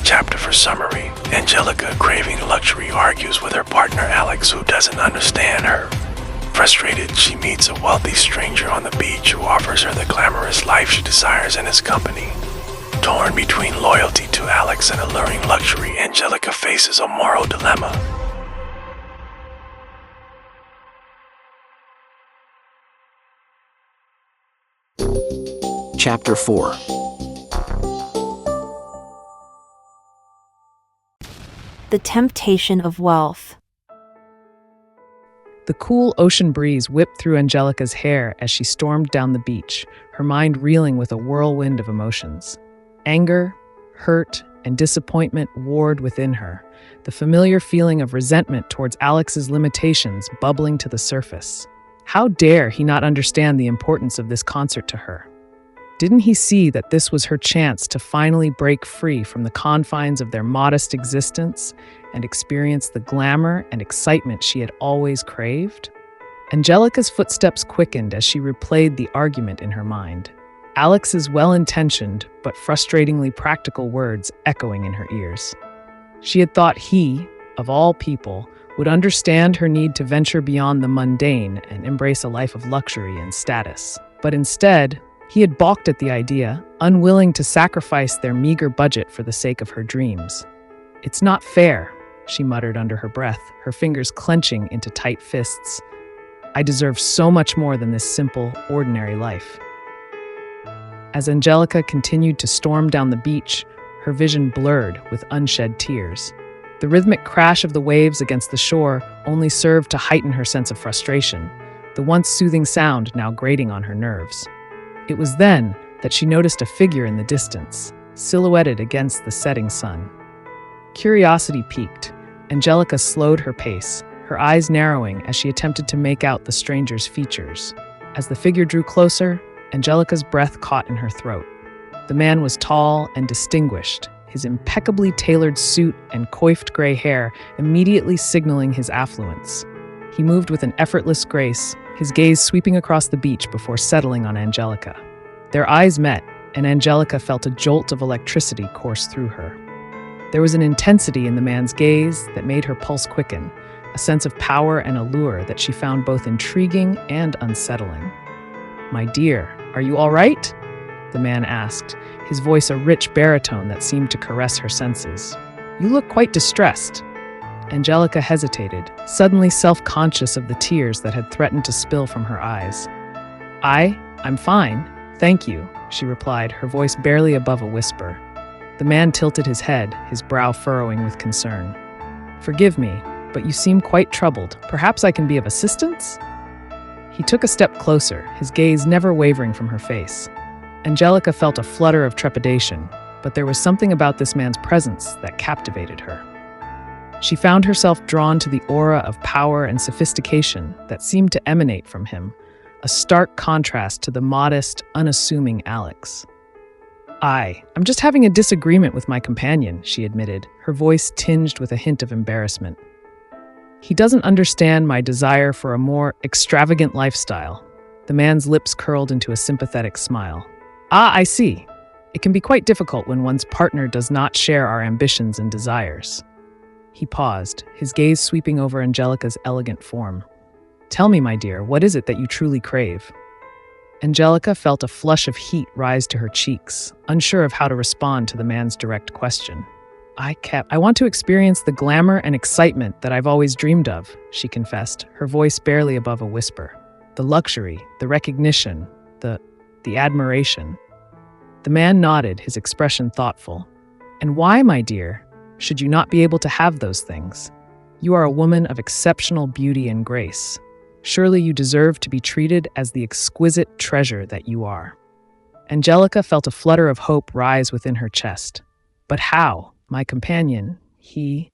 chapter for summary. Angelica, craving luxury, argues with her partner Alex, who doesn't understand her. Frustrated, she meets a wealthy stranger on the beach who offers her the glamorous life she desires in his company. Torn between loyalty to Alex and alluring luxury, Angelica faces a moral dilemma. Chapter 4. The temptation of wealth. The cool ocean breeze whipped through Angelica's hair as she stormed down the beach, her mind reeling with a whirlwind of emotions. Anger, hurt, and disappointment warred within her, the familiar feeling of resentment towards Alex's limitations bubbling to the surface. How dare he not understand the importance of this concert to her? Didn't he see that this was her chance to finally break free from the confines of their modest existence and experience the glamour and excitement she had always craved? Angelica's footsteps quickened as she replayed the argument in her mind, Alex's well-intentioned but frustratingly practical words echoing in her ears. She had thought he, of all people, would understand her need to venture beyond the mundane and embrace a life of luxury and status. But instead, he had balked at the idea, unwilling to sacrifice their meager budget for the sake of her dreams. "It's not fair," she muttered under her breath, her fingers clenching into tight fists. "I deserve so much more than this simple, ordinary life." As Angelica continued to storm down the beach, her vision blurred with unshed tears. The rhythmic crash of the waves against the shore only served to heighten her sense of frustration, the once soothing sound now grating on her nerves. It was then that she noticed a figure in the distance, silhouetted against the setting sun. Curiosity piqued. Angelica slowed her pace, her eyes narrowing as she attempted to make out the stranger's features. As the figure drew closer, Angelica's breath caught in her throat. The man was tall and distinguished, his impeccably tailored suit and coiffed gray hair immediately signaling his affluence. He moved with an effortless grace, his gaze sweeping across the beach before settling on Angelica. Their eyes met, and Angelica felt a jolt of electricity course through her. There was an intensity in the man's gaze that made her pulse quicken, a sense of power and allure that she found both intriguing and unsettling. "My dear, are you all right?" the man asked, his voice a rich baritone that seemed to caress her senses. "You look quite distressed." Angelica hesitated, suddenly self-conscious of the tears that had threatened to spill from her eyes. I'm fine, thank you," she replied, her voice barely above a whisper. The man tilted his head, his brow furrowing with concern. "Forgive me, but you seem quite troubled. Perhaps I can be of assistance?" He took a step closer, his gaze never wavering from her face. Angelica felt a flutter of trepidation, but there was something about this man's presence that captivated her. She found herself drawn to the aura of power and sophistication that seemed to emanate from him, a stark contrast to the modest, unassuming Alex. I'm just having a disagreement with my companion," she admitted, her voice tinged with a hint of embarrassment. "He doesn't understand my desire for a more extravagant lifestyle." The man's lips curled into a sympathetic smile. I see. It can be quite difficult when one's partner does not share our ambitions and desires." He paused, his gaze sweeping over Angelica's elegant form. "Tell me, my dear, what is it that you truly crave?" Angelica felt a flush of heat rise to her cheeks, unsure of how to respond to the man's direct question. I want to experience the glamour and excitement that I've always dreamed of," she confessed, her voice barely above a whisper. "The luxury, the recognition, the admiration." The man nodded, his expression thoughtful. "And why, my dear, should you not be able to have those things? You are a woman of exceptional beauty and grace. Surely you deserve to be treated as the exquisite treasure that you are." Angelica felt a flutter of hope rise within her chest. "But how? My companion, he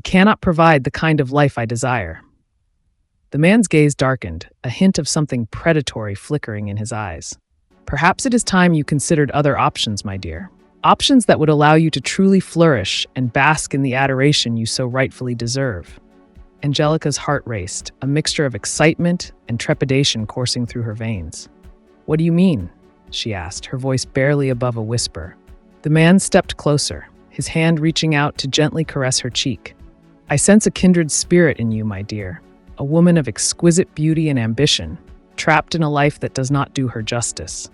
cannot provide the kind of life I desire." The man's gaze darkened, a hint of something predatory flickering in his eyes. "Perhaps it is time you considered other options, my dear. Options that would allow you to truly flourish and bask in the adoration you so rightfully deserve." Angelica's heart raced, a mixture of excitement and trepidation coursing through her veins. "What do you mean?" she asked, her voice barely above a whisper. The man stepped closer, his hand reaching out to gently caress her cheek. I sense a kindred spirit in you, my dear, a woman of exquisite beauty and ambition, trapped in a life that does not do her justice.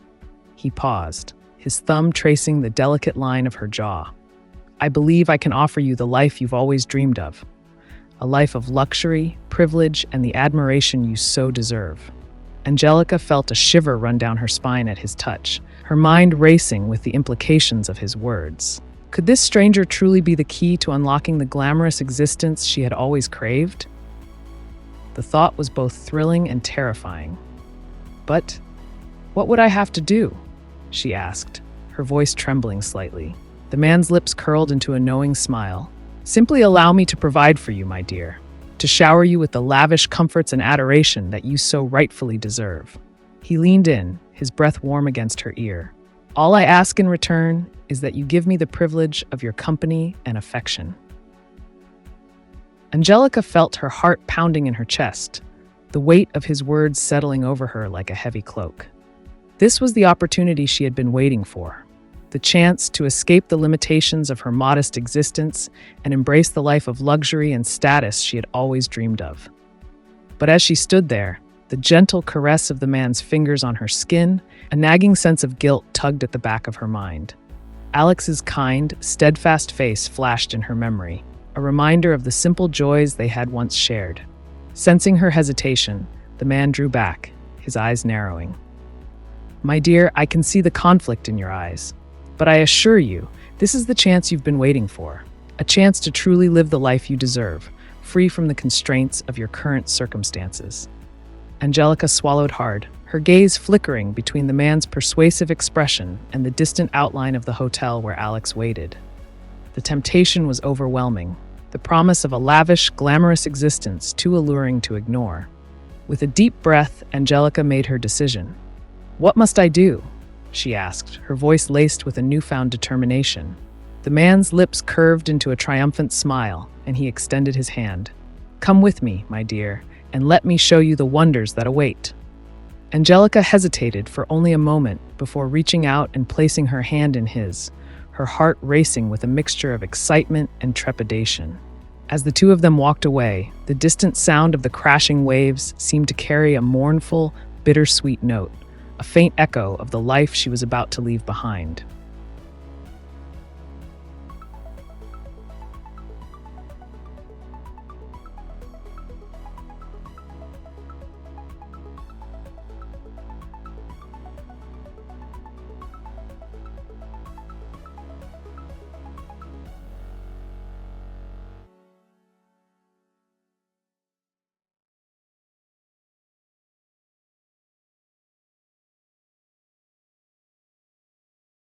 He paused, his thumb tracing the delicate line of her jaw. I believe I can offer you the life you've always dreamed of, a life of luxury, privilege, and the admiration you so deserve. Angelica felt a shiver run down her spine at his touch, her mind racing with the implications of his words. Could this stranger truly be the key to unlocking the glamorous existence she had always craved? The thought was both thrilling and terrifying. But what would I have to do? She asked, her voice trembling slightly. The man's lips curled into a knowing smile. Simply allow me to provide for you, my dear, to shower you with the lavish comforts and adoration that you so rightfully deserve. He leaned in, his breath warm against her ear. All I ask in return is that you give me the privilege of your company and affection. Angelica felt her heart pounding in her chest, the weight of his words settling over her like a heavy cloak. This was the opportunity she had been waiting for, the chance to escape the limitations of her modest existence and embrace the life of luxury and status she had always dreamed of. But as she stood there, the gentle caress of the man's fingers on her skin, a nagging sense of guilt tugged at the back of her mind. Alex's kind, steadfast face flashed in her memory, a reminder of the simple joys they had once shared. Sensing her hesitation, the man drew back, his eyes narrowing. My dear, I can see the conflict in your eyes, but I assure you, this is the chance you've been waiting for, a chance to truly live the life you deserve, free from the constraints of your current circumstances. Angelica swallowed hard, her gaze flickering between the man's persuasive expression and the distant outline of the hotel where Alex waited. The temptation was overwhelming, the promise of a lavish, glamorous existence too alluring to ignore. With a deep breath, Angelica made her decision. What must I do? She asked, her voice laced with a newfound determination. The man's lips curved into a triumphant smile, and he extended his hand. Come with me, my dear, and let me show you the wonders that await. Angelica hesitated for only a moment before reaching out and placing her hand in his, her heart racing with a mixture of excitement and trepidation. As the two of them walked away, the distant sound of the crashing waves seemed to carry a mournful, bittersweet note, a faint echo of the life she was about to leave behind.